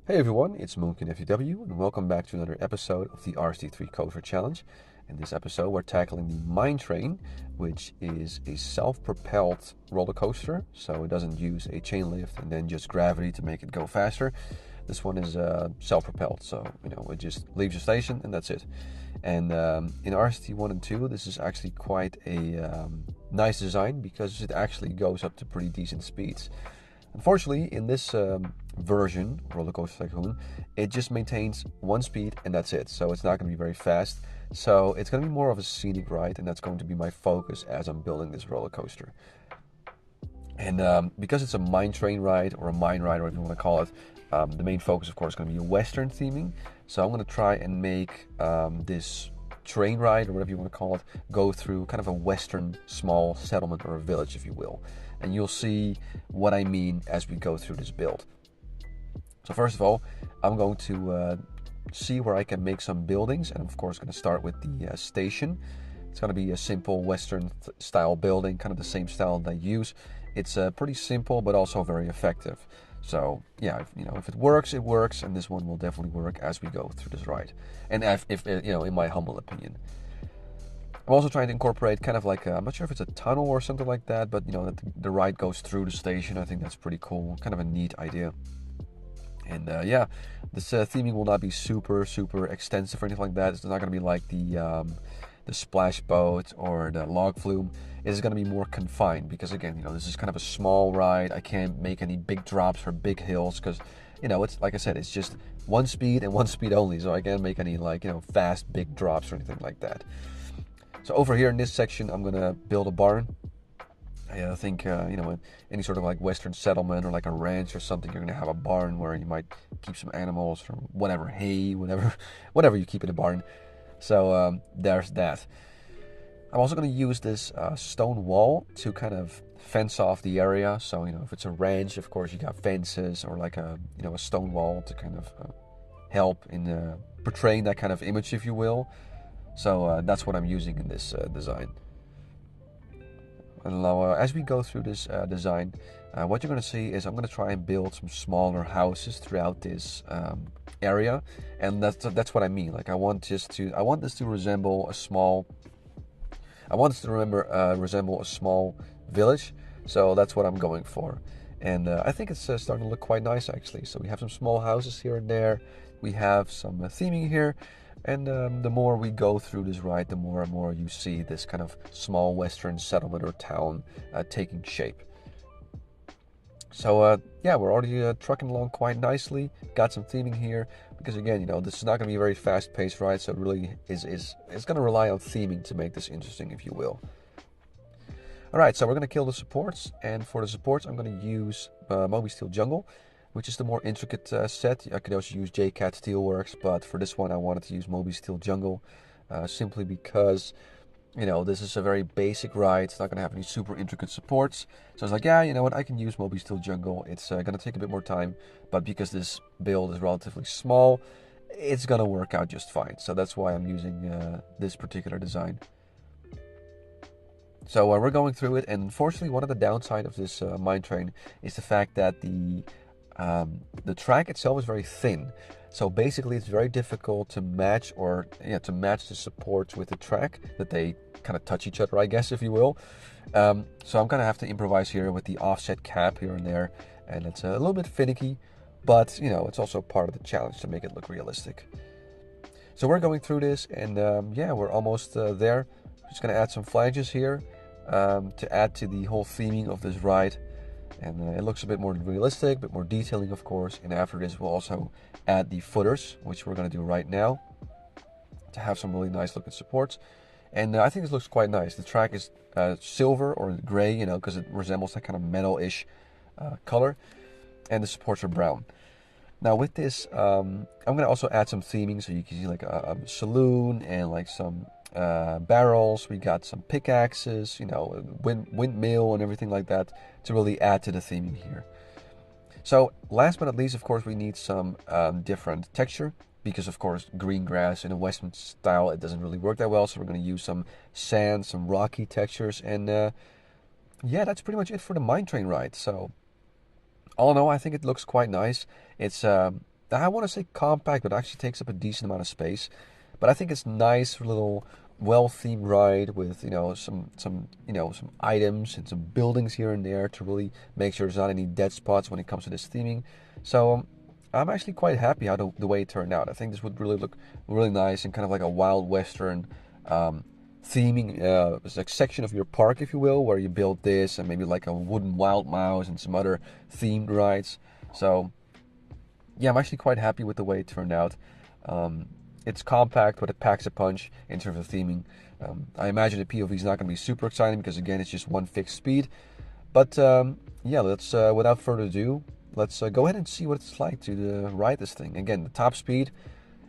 Hey everyone, it's Moonkin FUW, and welcome back to another episode of the RCT3 Coaster Challenge. In this episode, we're tackling the Mine Train, which is a self-propelled roller coaster, so it doesn't use a chain lift and then just gravity to make it go faster. This one is self-propelled, so it just leaves the station and that's it. And in RCT1 and 2, this is actually quite a nice design because it actually goes up to pretty decent speeds. Unfortunately, in this version, Roller Coaster Tycoon, it just maintains one speed and that's it. So it's not going to be very fast. So it's going to be more of a scenic ride, and that's going to be my focus as I'm building this roller coaster. And because it's a mine train ride, or a mine ride, or whatever you want to call it, the main focus, of course, is going to be a Western theming. So I'm going to try and make this train ride, or whatever you want to call it, go through kind of a Western small settlement or a village, if you will. And you'll see what I mean as we go through this build. So first of all, I'm going to see where I can make some buildings, and of course going to start with the station. It's going to be a simple Western style building, kind of the same style that I use. It's pretty simple but also very effective. So yeah, if it works, it works, and this one will definitely work as we go through this ride. And if in my humble opinion. I'm also trying to incorporate kind of like, I'm not sure if it's a tunnel or something like that, but that the ride goes through the station. I think that's pretty cool, kind of a neat idea. And yeah, this theming will not be super extensive or anything like that. It's not going to be like the splash boat or the log flume. It is going to be more confined because, again, this is kind of a small ride. I can't make any big drops or big hills because, it's like I said, it's just one speed and one speed only. So I can't make any fast big drops or anything like that. So over here in this section, I'm going to build a barn. I think, any sort of like Western settlement or like a ranch or something, you're going to have a barn where you might keep some animals or whatever, hay, whatever you keep in a barn. So there's that. I'm also going to use this stone wall to kind of fence off the area. So, if it's a ranch, of course, you got fences or like a stone wall to kind of help in portraying that kind of image, if you will. So that's what I'm using in this design. And now, as we go through this design, what you're going to see is I'm going to try and build some smaller houses throughout this area, and that's what I mean. Like I want this to resemble a small. I want this to resemble a small village, so that's what I'm going for. And I think it's starting to look quite nice actually. So we have some small houses here and there. We have some theming here. And the more we go through this ride, the more and more you see this kind of small Western settlement or town taking shape. So yeah, we're already trucking along quite nicely. Got some theming here because, again, this is not going to be a very fast-paced ride, so it really is it's going to rely on theming to make this interesting, if you will. All right, so we're going to kill the supports, and for the supports, I'm going to use Moby Steel Jungle, which is the more intricate set. I could also use JCat Steelworks, but for this one I wanted to use Moby Steel Jungle, simply because, this is a very basic ride. It's not going to have any super intricate supports. So I was like, yeah, you know what, I can use Moby Steel Jungle. It's going to take a bit more time, but because this build is relatively small, it's going to work out just fine. So that's why I'm using this particular design. So we're going through it, and unfortunately one of the downside of this mine train is the fact that the track itself is very thin, so basically it's very difficult to match the supports with the track, that they kind of touch each other, I guess, if you will. So I'm gonna have to improvise here with the offset cap here and there, and it's a little bit finicky, but it's also part of the challenge to make it look realistic. So we're going through this, and yeah, we're almost there. Just gonna add some flanges here to add to the whole theming of this ride. And it looks a bit more realistic, a bit more detailing, of course. And after this, we'll also add the footers, which we're going to do right now, to have some really nice looking supports. And I think this looks quite nice. The track is silver or gray, because it resembles that kind of metal-ish color. And the supports are brown. Now with this, I'm going to also add some theming, so you can see like a saloon and like some barrels. We got some pickaxes, windmill and everything like that to really add to the theming here. So last but not least, of course, we need some different texture, because of course green grass in a Western style, it doesn't really work that well. So we're going to use some sand, some rocky textures, and yeah, that's pretty much it for the mine train ride. So all in all, I think it looks quite nice. It's I want to say compact, but it actually takes up a decent amount of space. But I think it's nice, little well-themed ride with some items and some buildings here and there to really make sure there's not any dead spots when it comes to this theming. So I'm actually quite happy how the way it turned out. I think this would really look really nice and kind of like a wild western theming, it's like section of your park, if you will, where you build this and maybe like a wooden wild mouse and some other themed rides. So yeah, I'm actually quite happy with the way it turned out. It's compact, but it packs a punch in terms of theming. I imagine the POV is not going to be super exciting because, again, it's just one fixed speed. But yeah, let's without further ado, let's go ahead and see what it's like to ride this thing. Again, the top speed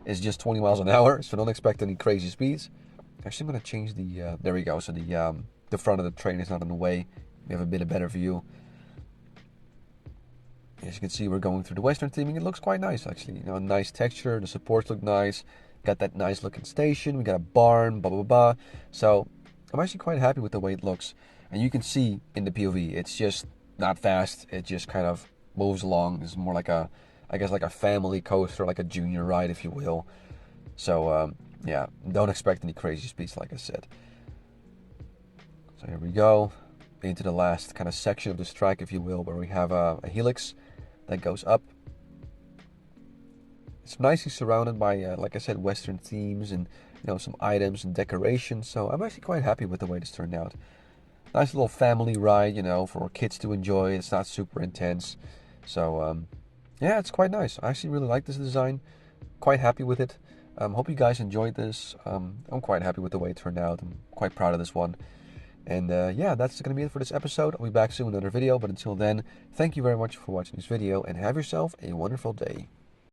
is just 20 miles an hour, so don't expect any crazy speeds. Actually, I'm going to change the. There we go. So the front of the train is not in the way. We have a bit of better view. As you can see, we're going through the western theming. It looks quite nice, actually. Nice texture. The supports look nice. Got that nice looking station. We got a barn, blah, blah, blah. So I'm actually quite happy with the way it looks. And you can see in the POV, it's just not fast. It just kind of moves along. It's more like I guess like a family coaster, like a junior ride, if you will. So, yeah, don't expect any crazy speeds, like I said. So here we go. Into the last kind of section of this track, if you will, where we have a helix that goes up. It's nicely surrounded by, like I said, Western themes and some items and decorations. So I'm actually quite happy with the way this turned out. Nice little family ride, for kids to enjoy. It's not super intense. So yeah, it's quite nice. I actually really like this design. Quite happy with it. Hope you guys enjoyed this. I'm quite happy with the way it turned out. I'm quite proud of this one. And yeah, that's going to be it for this episode. I'll be back soon with another video. But until then, thank you very much for watching this video and have yourself a wonderful day.